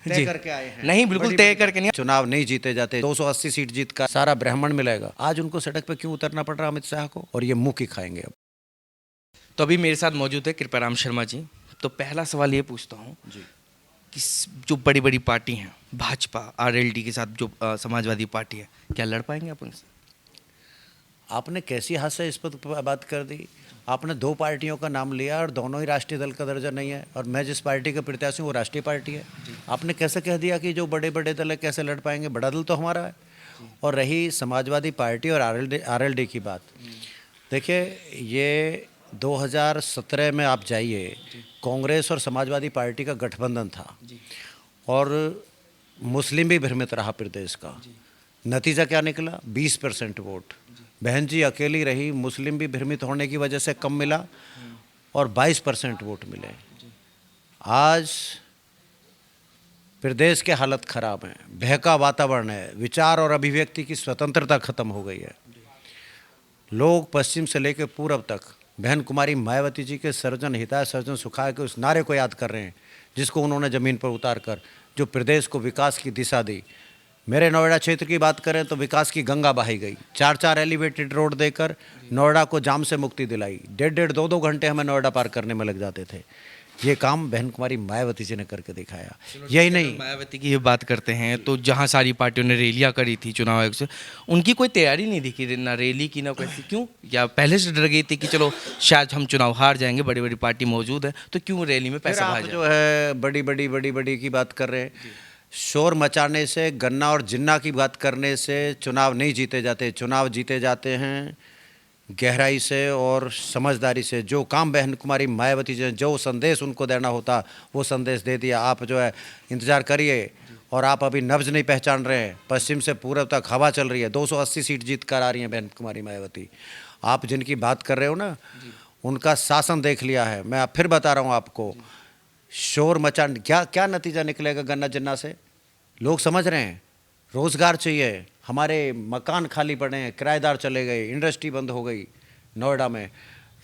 तय करके आए हैं? नहीं, बिल्कुल तय करके नहीं। चुनाव नहीं जीते जाते, 280 सीट जीत का सारा ब्राह्मण मिलेगा। आज उनको सड़क पे क्यों उतरना पड़ रहा अमित शाह को, और ये मुंह की खाएंगे अब। तो अभी मेरे साथ मौजूद है कृपाराम शर्मा जी। तो पहला सवाल ये पूछता हूँ जी। कि जो बड़ी बड़ी पार्टी हैं, भाजपा आरएलडी के साथ जो समाजवादी पार्टी है, क्या लड़ पाएंगे आप उनसे? आपने कैसी हास्यास्पद बात कर दी। आपने दो पार्टियों का नाम लिया और दोनों ही राष्ट्रीय दल का दर्जा नहीं है, और मैं जिस पार्टी का प्रत्याशी हूँ वो राष्ट्रीय पार्टी है। आपने कैसे कह दिया कि जो बड़े बड़े दल है कैसे लड़ पाएंगे? बड़ा दल तो हमारा है। और रही समाजवादी पार्टी और आरएलडी की बात, देखिए ये 2017 में आप जाइए, कांग्रेस और समाजवादी पार्टी का गठबंधन था, और मुस्लिम भी भ्रमित रहा प्रदेश का। नतीजा क्या निकला? 20% वोट। बहन जी अकेली रही, मुस्लिम भी भ्रमित होने की वजह से कम मिला, और 22% वोट मिले। आज प्रदेश के हालत खराब है, बहका वातावरण है, विचार और अभिव्यक्ति की स्वतंत्रता खत्म हो गई है। लोग पश्चिम से लेकर पूर्व तक बहन कुमारी मायावती जी के सर्वजन हिताय सर्वजन सुखाय के उस नारे को याद कर रहे हैं, जिसको उन्होंने ज़मीन पर उतार कर जो प्रदेश को विकास की दिशा दी। मेरे नोएडा क्षेत्र की बात करें तो विकास की गंगा बहाई गई। 4-4 एलिवेटेड रोड देकर नोएडा को जाम से मुक्ति दिलाई। 1.5-1.5 2-2 घंटे हमें नोएडा पार करने में लग जाते थे। ये काम बहन कुमारी मायावती जी ने करके दिखाया। यही नहीं, मायावती की ये बात करते हैं तो जहाँ सारी पार्टियों ने रैलियाँ करी थी चुनाव आयोग से, उनकी कोई तैयारी नहीं दिखी, ना रैली की ना कैसी। क्यों? या पहले से डर गई थी कि चलो शायद हम चुनाव हार जाएंगे, बड़ी बड़ी पार्टी मौजूद है, तो क्यों रैली में पैसा आप जो है बड़ी बड़ी की बात कर रहे हैं। शोर मचाने से, गन्ना और जिन्ना की बात करने से चुनाव नहीं जीते जाते। चुनाव जीते जाते हैं गहराई से और समझदारी से। जो काम बहन कुमारी मायावती जी ने, जो संदेश उनको देना होता वो संदेश दे दिया। आप जो है इंतज़ार करिए, और आप अभी नब्ज नहीं पहचान रहे हैं। पश्चिम से पूर्व तक हवा चल रही है, 280 सीट जीत कर आ रही हैं बहन कुमारी मायावती। आप जिनकी बात कर रहे हो ना, उनका शासन देख लिया है। मैं फिर बता रहा हूँ आपको, शोर मचा, क्या क्या नतीजा निकलेगा गन्ना जिन्ना से? लोग समझ रहे हैं। रोज़गार चाहिए, हमारे मकान खाली पड़े हैं, किराएदार चले गए, इंडस्ट्री बंद हो गई। नोएडा में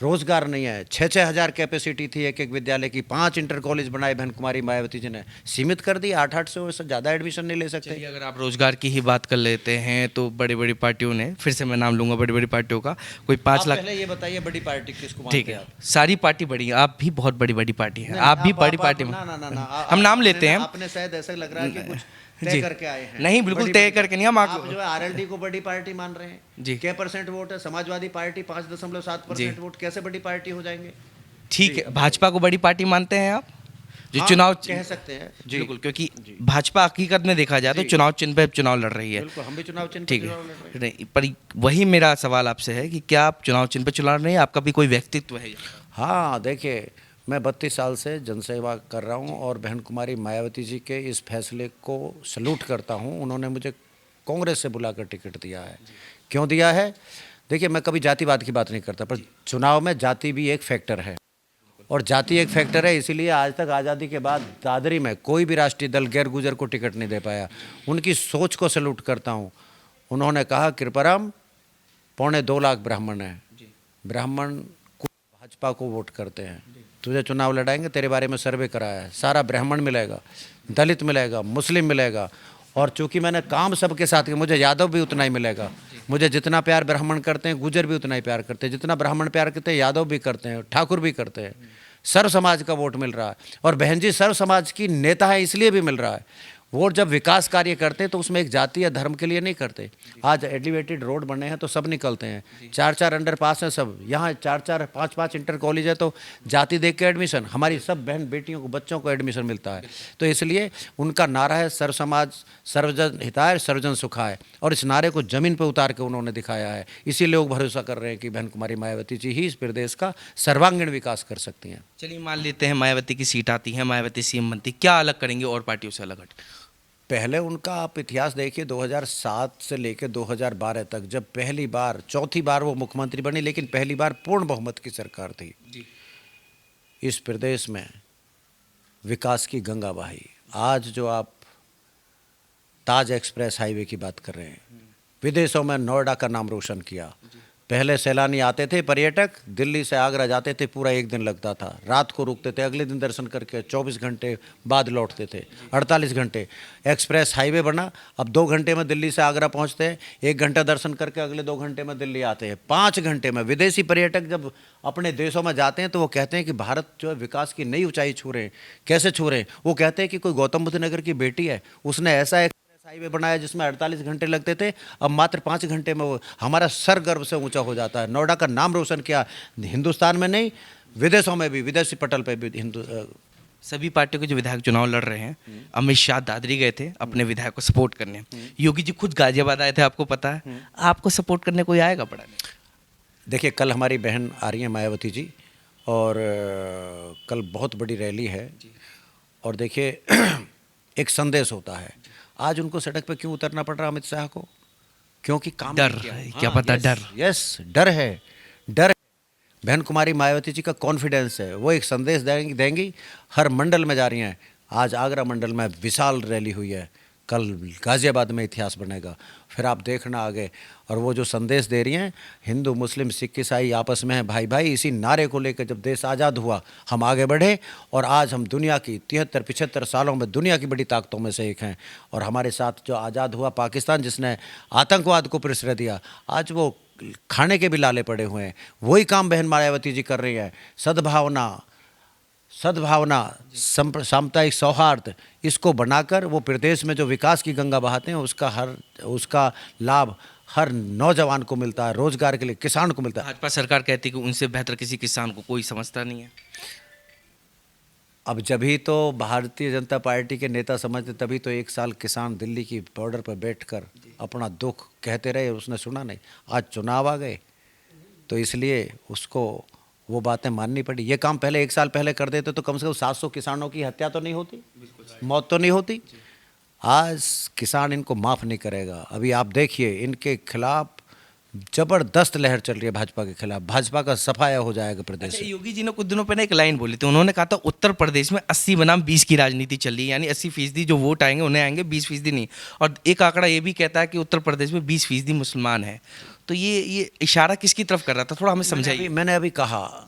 रोज़गार नहीं है। 6-6 हज़ार कैपेसिटी थी एक एक विद्यालय की। 5 इंटर कॉलेज बनाए बहन कुमारी मायावती जी ने, सीमित कर दी। 8-8 से ज़्यादा एडमिशन नहीं ले सकते। अगर आप रोजगार की ही बात कर लेते हैं तो बड़ी बड़ी पार्टियों ने, फिर से मैं नाम लूंगा बड़ी बड़ी पार्टियों का, कोई 5 लाख। पहले ये बताइए बड़ी पार्टी किसको ठीक मानते है, हैं आप? सारी पार्टी बड़ी है, आप भी बहुत बड़ी बड़ी पार्टी है, आप भी बड़ी पार्टी में। ना ना ना ना, हम नाम लेते हैं। आपने शायद ऐसा लग रहा है कि कुछ तय जी। करके आए हैं। नहीं, बिल्कुल तय करके नहीं। हम आप जो है आरएलडी को बड़ी पार्टी मान रहे हैं जी। क्या परसेंट वोट है? समाजवादी पार्टी 5.7% वोट, कैसे बड़ी पार्टी हो जाएंगे? ठीक है, भाजपा को बड़ी पार्टी मानते हैं आप, जो हाँ, चुनाव कह सकते हैं जी। बिल्कुल, क्योंकि भाजपा हकीकत में देखा जाए तो चुनाव चिन्ह पे चुनाव लड़ रही है। बिल्कुल, हम भी चुनाव चिन्ह पर ठीक चुनाव लड़ रहे हैं। है, नहीं, पर वही मेरा सवाल आपसे है कि क्या आप चुनाव चिन्ह पे चुनाव लड़ रहे हैं? आपका भी कोई व्यक्तित्व है? हाँ, देखिए मैं 32 साल से जनसेवा कर रहा हूँ, और बहन कुमारी मायावती जी के इस फैसले को सलूट करता हूँ। उन्होंने मुझे कांग्रेस से बुलाकर टिकट दिया है। क्यों दिया है? देखिए मैं कभी जातिवाद की बात नहीं करता, पर चुनाव में जाति भी एक फैक्टर है, और जाति एक फैक्टर है। इसीलिए आज तक आज़ादी के बाद दादरी में कोई भी राष्ट्रीय दल गैर गुजर को टिकट नहीं दे पाया। उनकी सोच को सलूट करता हूँ। उन्होंने कहा कृपाराम 2.25 लाख ब्राह्मण हैं, ब्राह्मण भाजपा को वोट करते हैं, तुझे चुनाव लड़ाएंगे, तेरे बारे में सर्वे कराया है, सारा ब्राह्मण मिलेगा, दलित मिलेगा, मुस्लिम मिलेगा। और चूंकि मैंने काम सबके साथ किया, मुझे यादव भी उतना ही मिलेगा। मुझे जितना प्यार ब्राह्मण करते हैं, गुजर भी उतना ही प्यार करते हैं। जितना ब्राह्मण प्यार करते हैं, यादव भी करते हैं, ठाकुर भी करते हैं। सर्व समाज का वोट मिल रहा है, और बहन जी सर्व समाज की नेता है इसलिए भी मिल रहा है। वोट जब विकास कार्य करते हैं तो उसमें एक जाति या धर्म के लिए नहीं करते। आज एलिवेटेड रोड बने हैं तो सब निकलते हैं। 4-4 अंडरपास हैं सब, यहाँ 4-4 5-5 इंटर कॉलेज है तो जाति देख के एडमिशन, हमारी सब बहन बेटियों को, बच्चों को एडमिशन मिलता है। तो इसलिए उनका नारा है सर्व समाज सर्वजन हिताय सर्वजन सुखाय, और इस नारे को जमीन पर उतार के उन्होंने दिखाया है। इसीलिए लोग भरोसा कर रहे हैं कि बहन कुमारी मायावती जी ही इस प्रदेश का सर्वांगीण विकास कर सकती हैं। चलिए मान लेते हैं मायावती की सीट आती है, मायावती सीएम बनती, क्या अलग करेंगे और पार्टियों से अलग हट? पहले उनका आप इतिहास देखिए, 2007 से लेकर 2012 तक, जब पहली बार, चौथी बार वो मुख्यमंत्री बनी, लेकिन पहली बार पूर्ण बहुमत की सरकार थी जी। इस प्रदेश में, विकास की गंगा बहाई। आज जो आप ताज एक्सप्रेस हाईवे की बात कर रहे हैं, विदेशों में नोएडा का नाम रोशन किया, पहले सैलानी आते थे पर्यटक, दिल्ली से आगरा जाते थे, पूरा एक दिन लगता था, रात को रुकते थे, अगले दिन दर्शन करके 24 घंटे बाद लौटते थे, 48 घंटे। एक्सप्रेस हाईवे बना, अब 2 घंटे में दिल्ली से आगरा पहुंचते हैं, 1 घंटा दर्शन करके अगले 2 घंटे में दिल्ली आते हैं, 5 घंटे में। विदेशी पर्यटक जब अपने देशों में जाते हैं तो वो कहते हैं कि भारत जो है विकास की नई ऊंचाई छू रहे हैं। कैसे छू रहे हैं? वो कहते हैं कि कोई गौतम बुद्ध नगर की बेटी है, उसने ऐसा एक हाईवे बनाया जिसमें 48 घंटे लगते थे, अब मात्र 5 घंटे में वो हमारा सर गर्व से ऊंचा हो जाता है। नोएडा का नाम रोशन किया, हिंदुस्तान में नहीं विदेशों में भी, विदेशी पटल पे भी सभी पार्टियों के जो विधायक चुनाव लड़ रहे हैं, अमित शाह दादरी गए थे अपने विधायक को सपोर्ट करने, योगी जी खुद गाजियाबाद आए थे, आपको पता है। आपको सपोर्ट करने कोई आएगा पड़ा नहीं? देखिए, कल हमारी बहन आ रही है मायावती जी, और कल बहुत बड़ी रैली है, और देखिए एक संदेश होता है। आज उनको सड़क पे क्यों उतरना पड़ रहा अमित शाह को? क्योंकि काम डर, क्या पता, डर। यस, डर है, डर है। बहन कुमारी मायावती जी का कॉन्फिडेंस है, वो एक संदेश देंगी। हर मंडल में जा रही हैं, आज आगरा मंडल में विशाल रैली हुई है, कल गाज़ियाबाद में इतिहास बनेगा, फिर आप देखना आगे। और वो जो संदेश दे रही हैं, हिंदू मुस्लिम सिख ईसाई आपस में है भाई भाई, इसी नारे को लेकर जब देश आज़ाद हुआ हम आगे बढ़े, और आज हम दुनिया की 73-75 सालों में दुनिया की बड़ी ताकतों में से एक हैं। और हमारे साथ जो आज़ाद हुआ पाकिस्तान, जिसने आतंकवाद को प्रश्रय दिया, आज वो खाने के भी लाले पड़े हुए हैं। वही काम बहन मायावती जी कर रही है। सद्भावना, सामुदायिक सौहार्द, इसको बनाकर वो प्रदेश में जो विकास की गंगा बहाते हैं, उसका लाभ हर नौजवान को मिलता है, रोजगार के लिए किसान को मिलता है। भाजपा सरकार कहती है कि उनसे बेहतर किसी किसान को कोई समझता नहीं है। अब जभी तो भारतीय जनता पार्टी के नेता समझते, तभी तो 1 साल किसान दिल्ली की बॉर्डर पर बैठकर अपना दुख कहते रहे, उसने सुना नहीं। आज चुनाव आ गए तो इसलिए उसको वो बातें माननी पड़ी। ये काम पहले 1 साल पहले कर देते तो कम से कम 700 किसानों की हत्या तो नहीं होती, मौत तो नहीं होती। आज किसान इनको माफ़ नहीं करेगा। अभी आप देखिए, इनके खिलाफ जबरदस्त लहर चल रही है, भाजपा के खिलाफ। भाजपा का सफाया हो जाएगा प्रदेश अच्छा, में। योगी जी ने कुछ दिनों पहले एक लाइन बोली थी, उन्होंने कहा था उत्तर प्रदेश में 80 बनाम 20 की राजनीति चल रही है, यानी 80% जो वोट आएंगे उन्हें आएंगे, 20% नहीं। और एक आंकड़ा ये भी कहता है कि उत्तर प्रदेश में 20% मुसलमान है। तो ये इशारा किसकी तरफ कर रहा था, थोड़ा हमें समझाइए। मैंने अभी कहा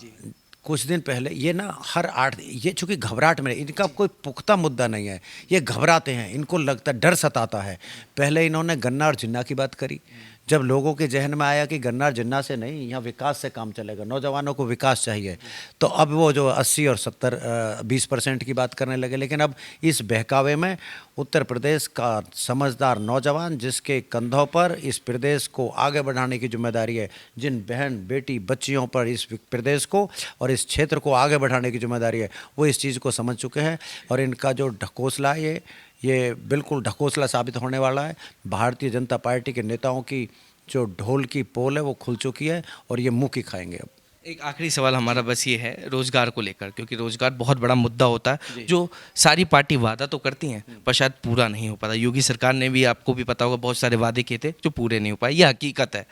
कुछ दिन पहले, ये ना हर 8, ये चूँकि घबराहट में, इनका कोई पुख्ता मुद्दा नहीं है, ये घबराते हैं, इनको लगता, डर सताता है। पहले इन्होंने गन्ना और जिन्ना की बात करी, जब लोगों के जहन में आया कि गन्ना और जिन्ना से नहीं, यहाँ विकास से काम चलेगा, नौजवानों को विकास चाहिए, तो अब वो जो 80 और 70 20% की बात करने लगे। लेकिन अब इस बहकावे में उत्तर प्रदेश का समझदार नौजवान, जिसके कंधों पर इस प्रदेश को आगे बढ़ाने की जिम्मेदारी है, जिन बहन बेटी बच्चियों पर इस प्रदेश को और इस क्षेत्र को आगे बढ़ाने की जिम्मेदारी है, वो इस चीज़ को समझ चुके हैं। और इनका जो ढकोसला है, ये बिल्कुल ढकोसला साबित होने वाला है। भारतीय जनता पार्टी के नेताओं की जो ढोल की पोल है वो खुल चुकी है, और ये मुंह की खाएंगे। अब एक आखिरी सवाल हमारा बस ये है रोजगार को लेकर, क्योंकि रोजगार बहुत बड़ा मुद्दा होता है, जो सारी पार्टी वादा तो करती हैं पर शायद पूरा नहीं हो पाता। योगी सरकार ने भी, आपको भी पता होगा, बहुत सारे वादे किए थे जो पूरे नहीं हो पाए, ये हकीकत है।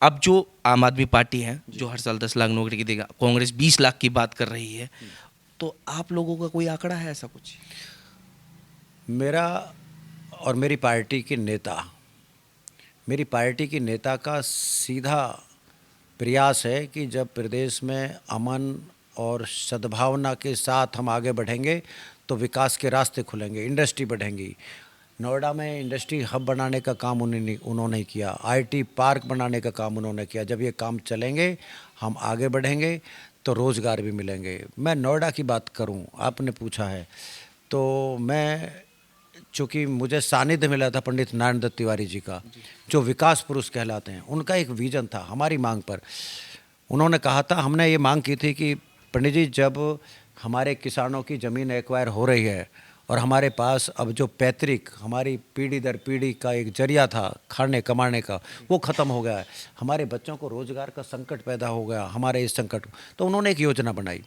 अब जो आम आदमी पार्टी है, जो हर साल 10 लाख नौकरी की देगा, कांग्रेस 20 लाख की बात कर रही है, तो आप लोगों का कोई आंकड़ा है ऐसा कुछ? मेरा और मेरी पार्टी के नेता का सीधा प्रयास है कि जब प्रदेश में अमन और सद्भावना के साथ हम आगे बढ़ेंगे तो विकास के रास्ते खुलेंगे, इंडस्ट्री बढ़ेंगी। नोएडा में इंडस्ट्री हब बनाने का काम उन्होंने किया, आईटी पार्क बनाने का काम उन्होंने किया। जब ये काम चलेंगे, हम आगे बढ़ेंगे तो रोज़गार भी मिलेंगे। मैं नोएडा की बात करूं, आपने पूछा है, तो मैं, चूँकि मुझे सानिध्य मिला था पंडित नारायण दत्त तिवारी जी का, जो विकास पुरुष कहलाते हैं, उनका एक विजन था हमारी मांग पर। उन्होंने कहा था, हमने ये मांग की थी कि पंडित जी, जब हमारे किसानों की ज़मीन एक्वायर हो रही है और हमारे पास अब जो पैतृक हमारी पीढ़ी दर पीढ़ी का एक जरिया था खाने कमाने का, वो ख़त्म हो गया है, हमारे बच्चों को रोज़गार का संकट पैदा हो गया, हमारे इस संकट। तो उन्होंने एक योजना बनाई।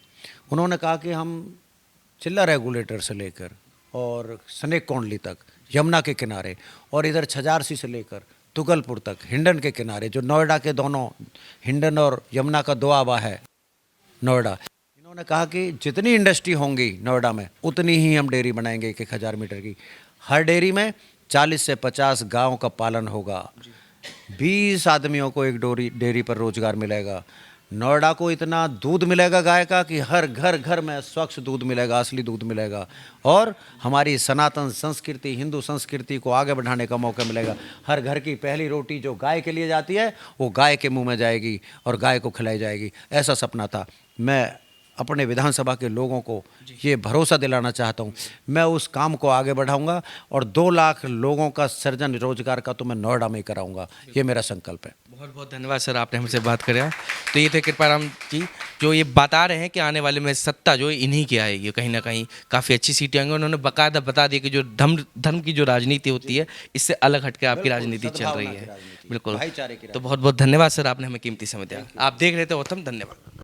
उन्होंने कहा कि हम चिल्ला रेगुलेटर से लेकर और स्नेक कोंडली तक, यमुना के किनारे, और इधर छजारसी से लेकर तुगलपुर तक, हिंडन के किनारे, जो नोएडा के दोनों, हिंडन और यमुना का दोआबा है नोएडा, इन्होंने कहा कि जितनी इंडस्ट्री होंगी नोएडा में, उतनी ही हम डेयरी बनाएंगे 1-1000 मीटर की। हर डेयरी में 40 से 50 गाँव का पालन होगा। 20 आदमियों को एक डेयरी पर रोजगार मिलेगा। नोएडा को इतना दूध मिलेगा गाय का कि हर घर घर में स्वच्छ दूध मिलेगा, असली दूध मिलेगा। और हमारी सनातन संस्कृति, हिंदू संस्कृति को आगे बढ़ाने का मौका मिलेगा। हर घर की पहली रोटी जो गाय के लिए जाती है वो गाय के मुंह में जाएगी और गाय को खिलाई जाएगी। ऐसा सपना था। मैं अपने विधानसभा के लोगों को ये भरोसा दिलाना चाहता हूँ, मैं उस काम को आगे बढ़ाऊंगा और 2 लाख लोगों का सृजन रोजगार का तो मैं नोएडा में ही कराऊंगा। ये मेरा संकल्प है। बहुत बहुत धन्यवाद सर, आपने हमसे बात करा। तो ये थे कृपाराम जी, जो ये बता रहे हैं कि आने वाले में सत्ता जो है इन्हीं की आएगी, कहीं ना कहीं काफ़ी अच्छी सीटें आएंगी। उन्होंने बाकायदा बता दिया कि जो धर्म की जो राजनीति होती है इससे अलग हटके आपकी राजनीति चल रही है। बिल्कुल। भाईचारे की तो बहुत बहुत धन्यवाद सर, आपने हमें कीमती समय दिया। आप देख रहे थे उत्तम। धन्यवाद।